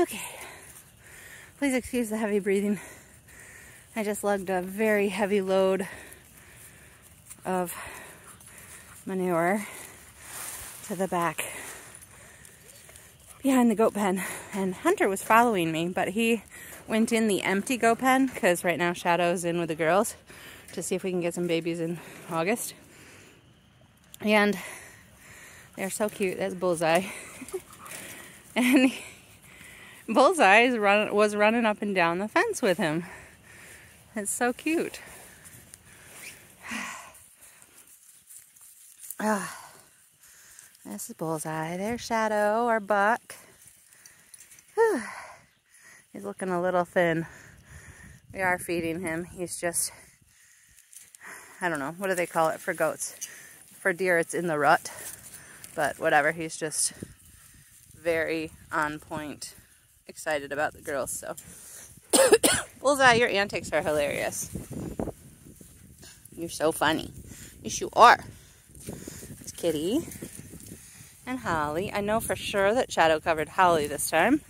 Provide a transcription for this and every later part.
Okay. Please excuse the heavy breathing. I just lugged a very heavy load of manure to the back behind the goat pen. And Hunter was following me, but he went in the empty goat pen because right now Shadow's in with the girls to see if we can get some babies in August. And they're so cute. That's Bullseye. And Bullseye was running up and down the fence with him. It's so cute. This is Bullseye. There's Shadow, our buck. He's looking a little thin. We are feeding him. He's just, I don't know, what do they call it for goats? For deer, it's in the rut. But whatever, he's just very on point, excited about the girls, so. Bullseye, your antics are hilarious. You're so funny. Yes, you are. It's Kitty and Holly. I know for sure that Shadow covered Holly this time.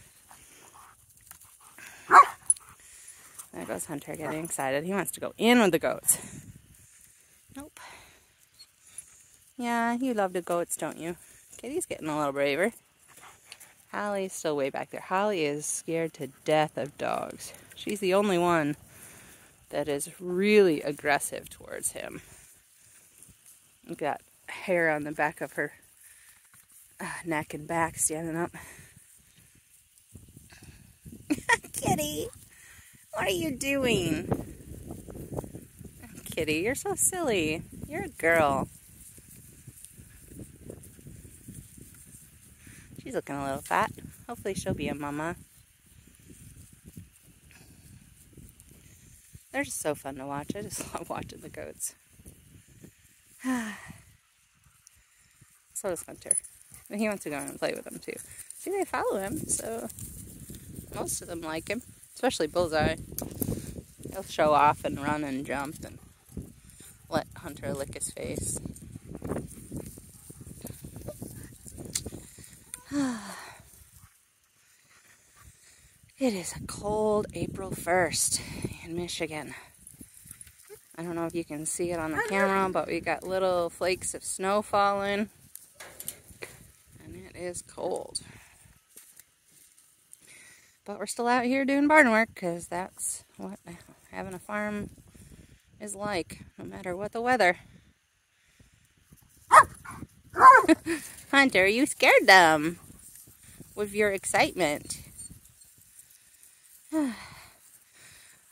There goes Hunter getting excited. He wants to go in with the goats. Nope. Yeah, you love the goats, don't you? Kitty's getting a little braver. Holly's still way back there. Holly is scared to death of dogs. She's the only one that is really aggressive towards him. We've got hair on the back of her neck and back standing up. Kitty, what are you doing? Kitty, you're so silly. You're a girl. She's looking a little fat. Hopefully she'll be a mama. They're just so fun to watch. I just love watching the goats. So does Hunter. And he wants to go and play with them too. See, they follow him, so most of them like him. Especially Bullseye. He'll show off and run and jump and let Hunter lick his face. It is a cold April 1st in Michigan. I don't know if you can see it on the camera, but we got little flakes of snow falling. And it is cold. But we're still out here doing barn work because that's what having a farm is like, no matter what the weather. Hunter, you scared them with your excitement.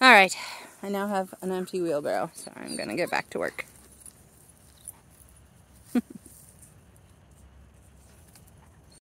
Alright, I now have an empty wheelbarrow, so I'm going to get back to work.